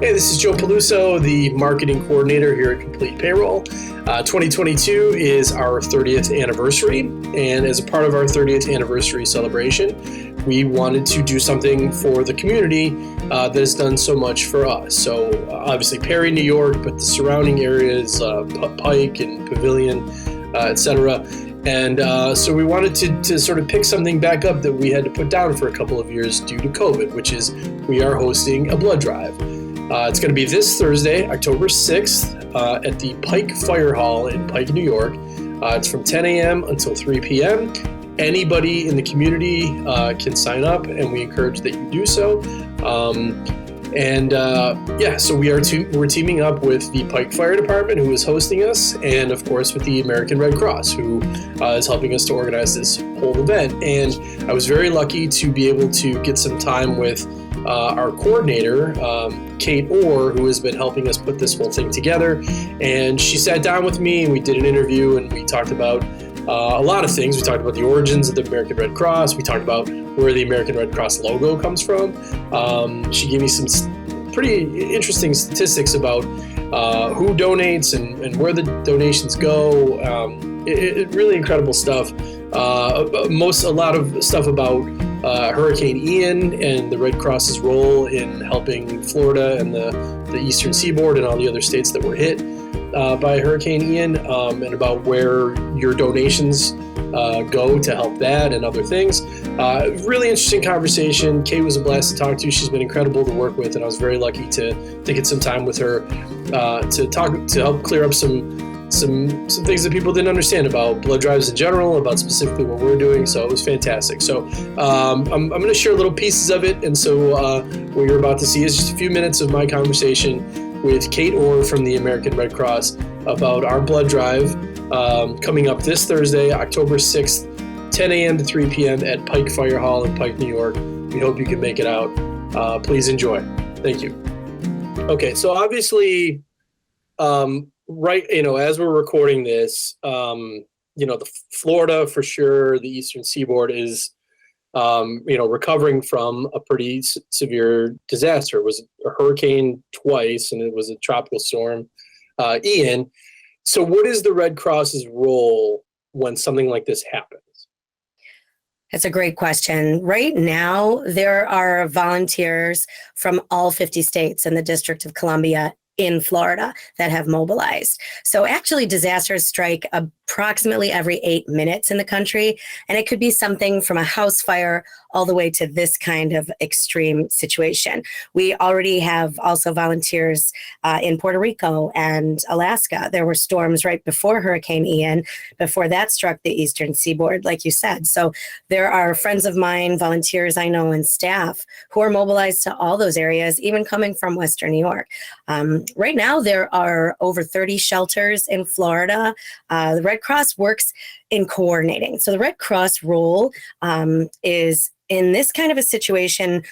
Hey, this is Joe Peluso, the marketing coordinator here at Complete Payroll. 2022 is our 30th anniversary, and as a part of our 30th anniversary celebration, we wanted to do something for the community that has done so much for us. So obviously Perry, New York, but the surrounding areas, Pike and Pavilion, etc. And so we wanted to sort of pick something back up that we had to put down for a couple of years due to COVID, which is we are hosting a blood drive. It's going to be this Thursday, October 6th, at the Pike Fire Hall in Pike, New York. It's from 10 a.m. until 3 p.m. Anybody in the community can sign up, and we encourage that you do so. So we're teaming up with the Pike Fire Department, who is hosting us, and of course with the American Red Cross, who is helping us to organize this whole event. And I was very lucky to be able to get some time with our coordinator, Cate Orr, who has been helping us put this whole thing together. And she sat down with me and we did an interview, and we talked about a lot of things. We talked about the origins of the American Red Cross. We talked about where the American Red Cross logo comes from. She gave me some pretty interesting statistics about who donates and where the donations go. Really incredible stuff. A lot of stuff about Hurricane Ian and the Red Cross's role in helping Florida and the Eastern Seaboard and all the other states that were hit by Hurricane Ian, and about where your donations go to help that and other things. Really interesting conversation. Kate was a blast to talk to. She's been incredible to work with, and I was very lucky to get some time with her to help clear up some things that people didn't understand about blood drives in general, about specifically what we're doing. So it was fantastic. So I'm going to share little pieces of it. And so what you're about to see is just a few minutes of my conversation with Cate Orr from the American Red Cross about our blood drive coming up this Thursday, October 6th, 10 a.m. to 3 p.m. at Pike Fire Hall in Pike, New York. We hope you can make it out. Please enjoy. Thank you. Okay, so obviously, right, as we're recording this, the Florida for sure, the Eastern Seaboard is, recovering from a pretty severe disaster. It was a hurricane twice, and it was a tropical storm, Ian. So what is the Red Cross's role when something like this happens? That's a great question. Right now, there are volunteers from all 50 states and the District of Columbia in Florida that have mobilized. So actually disasters strike approximately every 8 minutes in the country, and it could be something from a house fire all the way to this kind of extreme situation. We already have also volunteers in Puerto Rico and Alaska. There were storms right before Hurricane Ian, before that struck the Eastern Seaboard, like you said. So there are friends of mine, volunteers I know, and staff who are mobilized to all those areas, even coming from Western New York. Right now, there are over 30 shelters in Florida. The Red Cross works in coordinating. So the Red Cross role is, in this kind of a situation,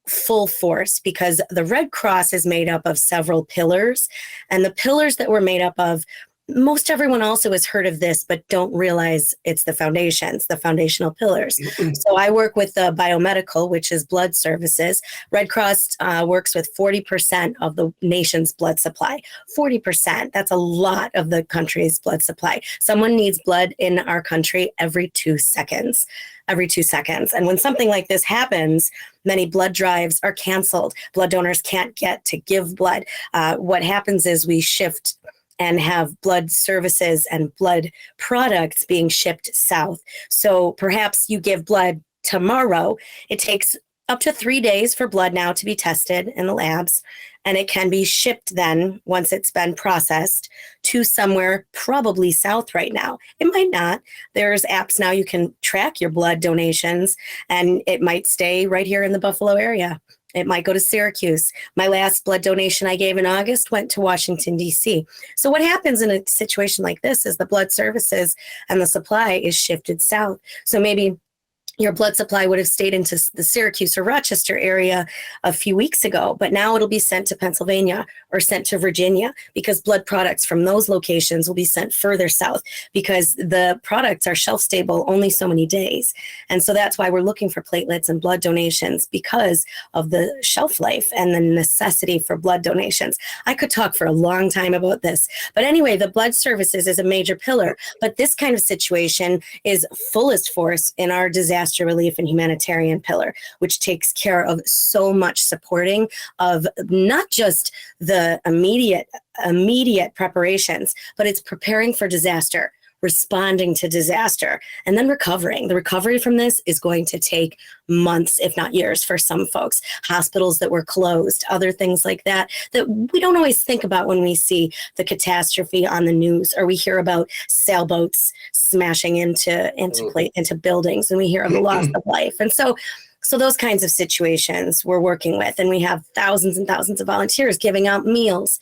full force, because the Red Cross is made up of several pillars, and the pillars that we're made up of, most everyone also has heard of this, but don't realize it's the foundations, the foundational pillars. So I work with the biomedical, which is blood services. Red Cross works with 40% of the nation's blood supply. 40%, that's a lot of the country's blood supply. Someone needs blood in our country every 2 seconds. Every 2 seconds. And when something like this happens, many blood drives are canceled. Blood donors can't get to give blood. What happens is we shift and have blood services and blood products being shipped south. So perhaps you give blood tomorrow. It takes up to 3 days for blood now to be tested in the labs, and it can be shipped then, once it's been processed, to somewhere probably south right now. It might not. There's apps now you can track your blood donations, and it might stay right here in the Buffalo area. It might go to Syracuse. My last blood donation I gave in August went to Washington, D.C. So what happens in a situation like this is the blood services and the supply is shifted south. So maybe your blood supply would have stayed into the Syracuse or Rochester area a few weeks ago, but now it'll be sent to Pennsylvania or sent to Virginia, because blood products from those locations will be sent further south, because the products are shelf stable only so many days. And so that's why we're looking for platelets and blood donations, because of the shelf life and the necessity for blood donations. I could talk for a long time about this, but anyway, the blood services is a major pillar, but this kind of situation is fullest force in our disaster relief and humanitarian pillar, which takes care of so much supporting of not just the immediate preparations, but it's preparing for disaster, responding to disaster, and then recovering. The recovery from this is going to take months, if not years, for some folks. Hospitals that were closed, other things like that, that we don't always think about when we see the catastrophe on the news, or we hear about sailboats smashing into buildings, and we hear of the loss of life. And so those kinds of situations we're working with, and we have thousands and thousands of volunteers giving out meals,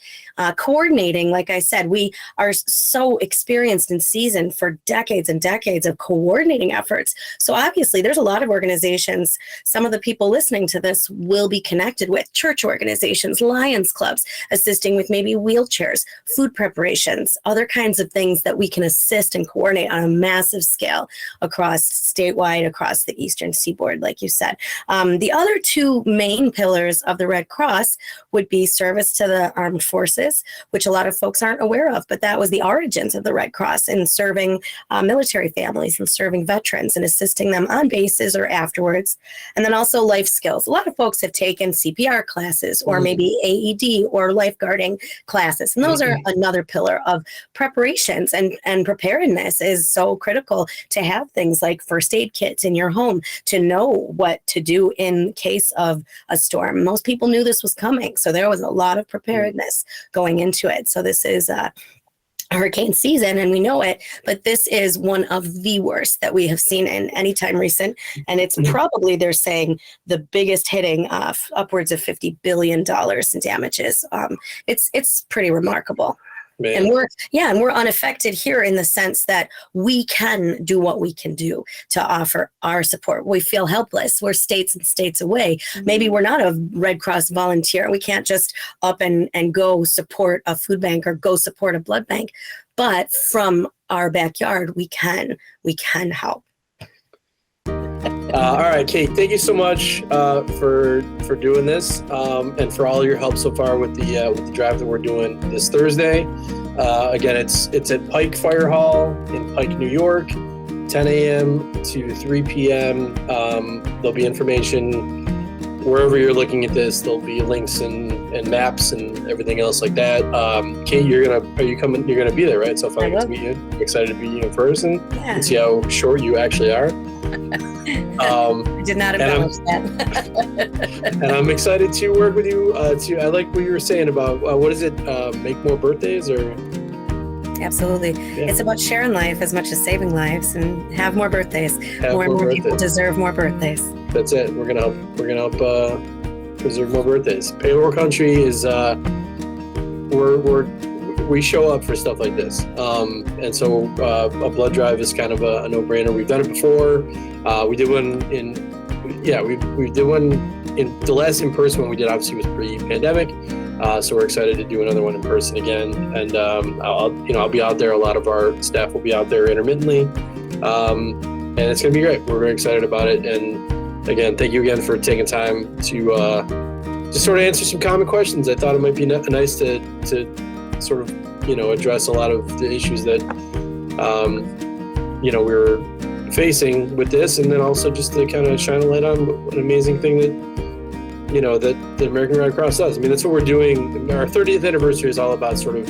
coordinating. Like I said, we are so experienced and seasoned for decades and decades of coordinating efforts. So obviously there's a lot of organizations, some of the people listening to this will be connected with church organizations, Lions clubs, assisting with maybe wheelchairs, food preparations, other kinds of things that we can assist and coordinate on a massive scale across statewide, across the Eastern Seaboard, like you said. The other two main pillars of the Red Cross would be service to the armed forces, which a lot of folks aren't aware of, but that was the origins of the Red Cross, in serving military families and serving veterans and assisting them on bases or afterwards. And then also life skills. A lot of folks have taken CPR classes, or maybe AED or lifeguarding classes. And those are another pillar of preparations, and preparedness is so critical to have things like first aid kits in your home to know what to do in case of a storm. Most people knew this was coming, so there was a lot of preparedness going into it. So this is hurricane season, and we know it, but this is one of the worst that we have seen in any time recent. And it's probably, they're saying, the biggest hitting of upwards of $50 billion in damages. It's pretty remarkable. Man. And we're unaffected here in the sense that we can do what we can do to offer our support. We feel helpless. We're states and states away. Maybe we're not a Red Cross volunteer. We can't just up and go support a food bank or go support a blood bank. But from our backyard, we can help. All right, Kate, thank you so much for doing this, and for all your help so far with the drive that we're doing this Thursday. Again, it's at Pike Fire Hall in Pike, New York, 10 a.m. to 3 p.m. There'll be information wherever you're looking at this. There'll be links and maps and everything else like that. Kate, you're gonna be there, right? So if I get to meet you, I'm excited to meet you in person and see how short you actually are. I did not embellish that. And I'm excited to work with you. I like what you were saying about what is it? Make more birthdays, or? Absolutely. Yeah. It's about sharing life as much as saving lives, and have more birthdays. More and more people deserve more birthdays. That's it. We're gonna help preserve more birthdays. Payroll country is we show up for stuff like this, and so a blood drive is kind of a no-brainer. We've done it before. We did one we did one in the last in-person one we did, obviously, was pre-pandemic. So we're excited to do another one in person again, and I'll be out there. A lot of our staff will be out there intermittently, and it's gonna be great. We're very excited about it. And again, thank you again for taking time to just sort of answer some common questions. I thought it might be nice to sort of address a lot of the issues that we were facing with this, and then also just to kind of shine a light on an amazing thing that the American Red Cross does. I mean, that's what we're doing. Our 30th anniversary is all about sort of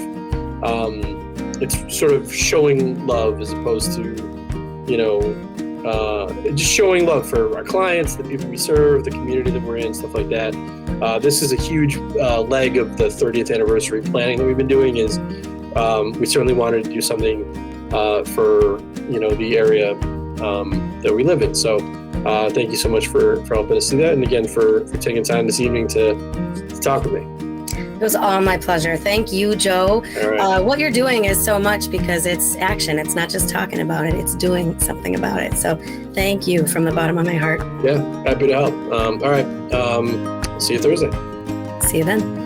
it's sort of showing love, as opposed to just showing love for our clients, the people we serve, the community that we're in, stuff like that. This is a huge leg of the 30th anniversary planning that we've been doing. Is we certainly wanted to do something for the area that we live in. So thank you so much for helping us do that, and again for taking time this evening to talk with me. was all my pleasure. Thank you, Joe. All right. What you're doing is so much because it's action. It's not just talking about it. It's doing something about it. So thank you from the bottom of my heart. Yeah, happy to help. All right. See you Thursday. See you then.